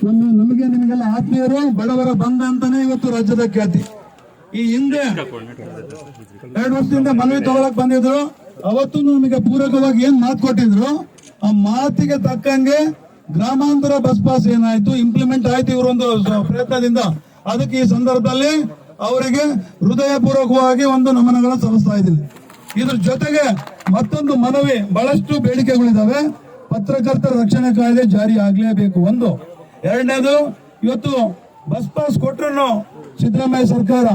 ಒಂದು ನಮಗೆ ನಿಮಗೆಲ್ಲ ಆತ್ಮೀಯರು ಬಡವರ ಬಂದ ಅಂತಾನೆ ಇವತ್ತು ರಾಜ್ಯದ ಖ್ಯಾತಿ. ಈ ಹಿಂದೆ 2 ವರ್ಷದಿಂದ ಮನವಿ ತಗೊಳಕ್ ಬಂದಿದ್ರು, ಅವತ್ತು ನಮಗೆ ಪೂರಕವಾಗಿ ಏನ್ ಮಾತು ಕೊಟ್ಟಿದ್ರು ಆ ಮಾತಿಗೆ ತಕ್ಕಂಗೆ ಗ್ರಾಮಾಂತರ ಬಸ್ ಪಾಸ್ ಏನಾಯ್ತು ಇಂಪ್ಲಿಮೆಂಟ್ ಆಯ್ತು ಇವರೊಂದು ಪ್ರಯತ್ನದಿಂದ. ಅದಕ್ಕೆ ಈ ಸಂದರ್ಭದಲ್ಲಿ ಅವರಿಗೆ ಹೃದಯ ಪೂರ್ವಕವಾಗಿ ಒಂದು ನಮನಗಳನ್ನು ಸಲ್ಲಿಸ್ತಾ ಇದ್ದೀನಿ. ಇದ್ರ ಜೊತೆಗೆ ಮತ್ತೊಂದು ಮನವಿ, ಬಹಳಷ್ಟು ಬೇಡಿಕೆಗಳಿದಾವೆ. ಪತ್ರಕರ್ತರ ರಕ್ಷಣೆ ಕಾಯ್ದೆ ಜಾರಿ ಆಗ್ಲೇಬೇಕು ಒಂದು. ಎರಡನೇದು, ಇವತ್ತು ಬಸ್ ಪಾಸ್ ಕೊಟ್ಟರು ಸಿದ್ದರಾಮಯ್ಯ ಸರ್ಕಾರ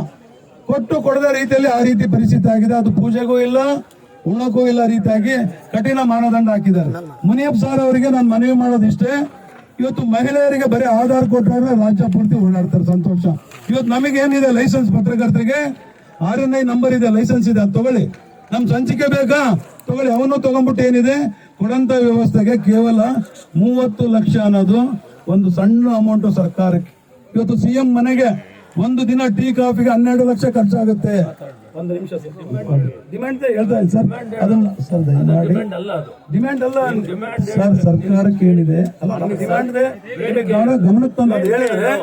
ಕೊಡದ ರೀತಿಯಲ್ಲಿ ಆ ರೀತಿ ಪರಿಸ್ಥಿತಿ ಆಗಿದೆ. ಅದು ಪೂಜೆಗೂ ಇಲ್ಲ ಉಣ್ಣಕ್ಕೂ ಇಲ್ಲ ರೀತಿಯಾಗಿ ಕಠಿಣ ಮಾನದಂಡ ಹಾಕಿದ್ದಾರೆ. ಮುನಿಯಪ್ಪ ಸರ್ ಅವರಿಗೆ ನಾನು ಮನವಿ ಮಾಡೋದಿಷ್ಟೇ, ಇವತ್ತು ಮಹಿಳೆಯರಿಗೆ ಬರೀ ಆಧಾರ್ ಕೊಟ್ಟರೆ ರಾಜ್ಯ ಪೂರ್ತಿ ಓಡಾಡ್ತಾರೆ, ಸಂತೋಷ. ಇವತ್ತು ನಮಗೇನಿದೆ ಲೈಸೆನ್ಸ್, ಪತ್ರಕರ್ತರಿಗೆ RNI ನಂಬರ್ ಇದೆ, ಲೈಸೆನ್ಸ್ ಇದೆ, ಅದು ತಗೊಳ್ಳಿ. ನಮ್ ಸಂಚಿಕೆ ಬೇಕಾ ತಗೊಳ್ಳಿ, ಅವನು ತಗೊಂಡ್ಬಿಟ್ಟು ಏನಿದೆ ಕೊಡಂತ ವ್ಯವಸ್ಥೆಗೆ ಕೇವಲ 30 ಲಕ್ಷ ಅನ್ನೋದು ಒಂದು ಸಣ್ಣ ಅಮೌಂಟ್ ಸರ್ಕಾರಕ್ಕೆ. ಇವತ್ತು CM ಮನೆಗೆ ಒಂದು ದಿನ ಟೀ ಕಾಫಿಗೆ 12 ಲಕ್ಷ ಖರ್ಚಾಗುತ್ತೆ. ಒಂದು ನಿಮಿಷ ಡಿಮ್ಯಾಂಡ್ ಹೇಳ್ತಾ ಇಲ್ಲ ಸರ್, ಅದನ್ನ ಸರ್ ಡಿಮ್ಯಾಂಡ್ ಅಲ್ಲ ಸರ್, ಸರ್ಕಾರಕ್ಕೆ ಏನಿದೆ ಗಮನಕ್ಕೆ ತಂದು ಅದು ಹೇಳಿದ್ರೆ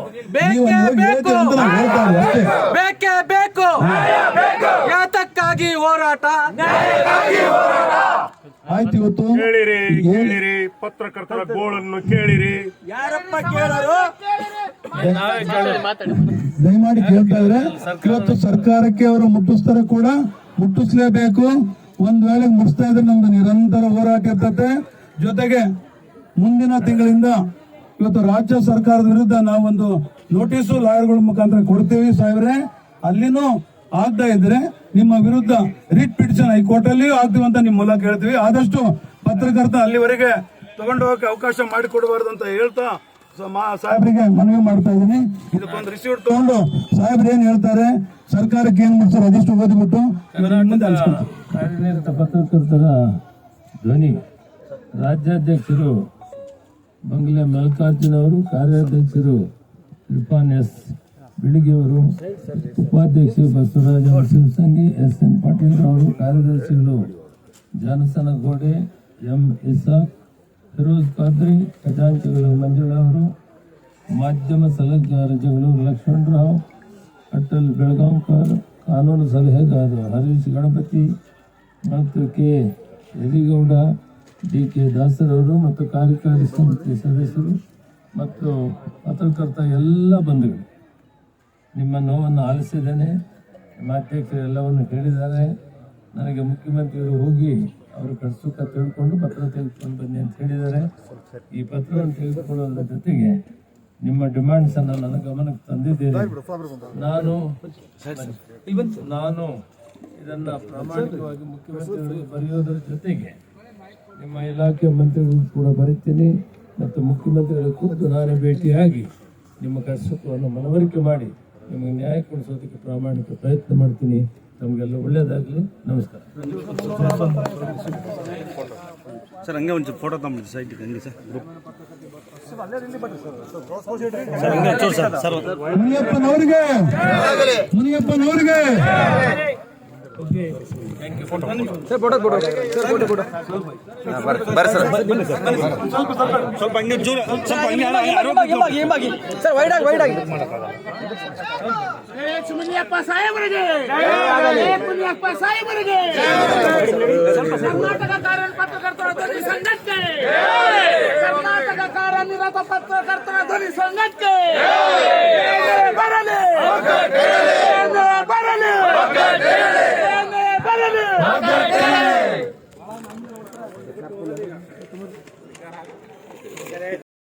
ನೀವು ಹೇಳ್ತೀರ ಅಂತ ನಾನು ಹೇಳ್ತಾ ಇಲ್ಲ ಅಷ್ಟೇ. ಬೇಕೇ ಬೇಕು, ಯಾತಕ್ಕಾಗಿ ಹೋರಾಟ? ಆಯ್ತು, ಇವತ್ತು ಕೇಳಿರಿ ಪತ್ರಕರ್ತರ ಗೋಳನ್ನು ಕೇಳಿರಿ. ಯಾರಪ್ಪ ಕೇಳರು? ದಯಮಾಡಿ ಕೇಳ್ತಾ ಇದ್ರೆ ಇವತ್ತು ಸರ್ಕಾರಕ್ಕೆ ಅವರು ಮುಟ್ಟಿಸ್ತಾರೆ ಕೂಡ, ಮುಟ್ಟಿಸ್ಲೇಬೇಕು. ಒಂದ್ ವೇಳೆ ಮುಟ್ಟಿಸ್ತಾ ಇದ್ರೆ ನಮ್ದು ನಿರಂತರ ಹೋರಾಟ ಇರ್ತದೆ. ಜೊತೆಗೆ ಮುಂದಿನ ತಿಂಗಳಿಂದ ಇವತ್ತು ರಾಜ್ಯ ಸರ್ಕಾರದ ವಿರುದ್ಧ ನಾವೊಂದು ನೋಟಿಸು ಲಾಯರ್ಗಳ ಮುಖಾಂತರ ಕೊಡ್ತೀವಿ ಸಾಹೇಬ್ರೆ. ಅಲ್ಲಿನೂ ಆಗ್ತಾ ಇದ್ರೆ ನಿಮ್ಮ ವಿರುದ್ಧ ರಿಟ್ ಪಿಟಿಷನ್ ಹೈಕೋರ್ಟ್ ಅಲ್ಲಿಯೂ ಆಗ್ತೀವಿ ಅಂತ ನಿಮ್ಮ ಮೂಲಕ ಹೇಳ್ತೀವಿ. ಆದಷ್ಟು ಪತ್ರಕರ್ತ ಅಲ್ಲಿವರೆಗೆ ತಗೊಂಡು ಹೋಗಕ್ಕೆ ಅವಕಾಶ ಮಾಡಿಕೊಡಬಾರ್ದು ಅಂತ ಹೇಳ್ತಾ ಸಾಹೇಬ್ರಿಗೆ ಮನವಿ ಮಾಡ್ತಾ ಇದ್ದೀನಿ. ಇದಕ್ಕೊಂದು ರಿಸೀವ್ಟ್ ತಗೊಂಡು ಸಾಹೇಬ್ರು ಏನ್ ಹೇಳ್ತಾರೆ, ಸರ್ಕಾರಕ್ಕೆ ಏನ್ ಮಾಡ್ತಾರೆ ಅದಿಷ್ಟು ಓದಿಬಿಟ್ಟು ಕಾರ್ಯನಿರತ ಪತ್ರಕರ್ತರ ಧ್ವನಿ ರಾಜ್ಯಾಧ್ಯಕ್ಷರು ಬಂಗ್ಲೆ ಮಲ್ಲಿಕಾರ್ಜುನ ಅವರು, ಕಾರ್ಯಾಧ್ಯಕ್ಷರು ಇರ್ಫಾನ್ ಎಸ್ ಬಿಳಿಗಿಯವರು, ಉಪಾಧ್ಯಕ್ಷರು ಬಸವರಾಜ ಶಿವಸಂಗಿ, SN ಪಾಟೀಲ್ ಅವರು, ಕಾರ್ಯದರ್ಶಿಗಳು ಜಾನಸನ ಗೋಡೆ, M ಇಸಾಕ್, ಫಿರೋಜ್ ಖಾದ್ರಿ, ಖಜಾಂಚಿಗಳು ಮಂಜುಳಾ ಅವರು, ಮಾಧ್ಯಮ ಸಲಹೆಗಾರಗಳು ಲಕ್ಷ್ಮಣರಾವ್, ಅಟಲ್ ಬೆಳಗಾಂಕರ್, ಕಾನೂನು ಸಲಹೆಗಾರರು ಹರೀಶ್ ಗಣಪತಿ ಮತ್ತು K ಯಲಿಗೌಡ, DK ದಾಸರವರು ಮತ್ತು ಕಾರ್ಯಕಾರಿ ಸಮಿತಿ ಸದಸ್ಯರು ಮತ್ತು ಪತ್ರಕರ್ತ ಎಲ್ಲ ಬಂಧುಗಳು, ನಿಮ್ಮ ನೋವನ್ನು ಆಲಿಸಿದ್ದೇನೆ. ನಿಮ್ಮ ಅಧ್ಯಕ್ಷರು ಎಲ್ಲವನ್ನು ಹೇಳಿದ್ದಾರೆ. ನನಗೆ ಮುಖ್ಯಮಂತ್ರಿಗಳು ಹೋಗಿ ಅವರು ಸುಖ ತಿಳ್ಕೊಂಡು ಪತ್ರ ತೆಗೆದುಕೊಂಡು ಬನ್ನಿ ಅಂತ ಹೇಳಿದ್ದಾರೆ. ಈ ಪತ್ರವನ್ನು ತೆಗೆದುಕೊಳ್ಳೋದ್ರ ಜೊತೆಗೆ ನಿಮ್ಮ ಡಿಮ್ಯಾಂಡ್ಸ್ ಅನ್ನು ನನ್ನ ಗಮನಕ್ಕೆ ತಂದಿದ್ದೇನೆ. ನಾನು ಇದನ್ನು ಪ್ರಾಮಾಣಿಕವಾಗಿ ಮುಖ್ಯಮಂತ್ರಿಗಳಿಗೆ ಬರೆಯೋದರ ಜೊತೆಗೆ ನಿಮ್ಮ ಇಲಾಖೆ ಮಂತ್ರಿಗಳಿಗೂ ಕೂಡ ಬರೀತೀನಿ ಮತ್ತು ಮುಖ್ಯಮಂತ್ರಿಗಳ ಖುದ್ದು ನಾನೇ ಭೇಟಿಯಾಗಿ ನಿಮ್ಮ ಕಷ್ಟವನ್ನು ಮನವರಿಕೆ ಮಾಡಿ ನಿಮಗೆ ನ್ಯಾಯ ಕೊಡಿಸೋದಕ್ಕೆ ಪ್ರಾಮಾಣಿಕ ಪ್ರಯತ್ನ ಮಾಡ್ತೀನಿ. ನಮಗೆಲ್ಲ ಒಳ್ಳೇದಾಗಲಿ. ನಮಸ್ಕಾರ ಸರ್. ಹಂಗೆ ಒಂದು ಫೋಟೋ ತಗೊಂಡು ಸೈಟಿಗೆ ಹಂಗೆ ಸರ್. ಮುನಿಯಪ್ಪನವ್ರಿಗೆ ಸ್ವಲ್ಪ ಹಂಗೆ ಜೋರ, ಸ್ವಲ್ಪ ಸರ್ ವೈಡ್ ಆಗಿ ಮುನಿಯಪ್ಪ ಸಾಹೇಬರಿಗೆ, ಮುನಿಯಪ್ಪ ಸಾಹೇಬರಿಗೆ, ಕರ್ನಾಟಕ ಕಾರ್ಯ ಪತ್ರಕರ್ತರ ಧ್ವನಿ ಸಂಘಕ್ಕೆ, ಕರ್ನಾಟಕ ಕಾರ್ಯನಿರತ ಪತ್ರಕರ್ತರ ಧ್ವನಿ ಸಂಘಕ್ಕೆ ಬರಲಿ ಬರಲಿ ಬರಲಿ.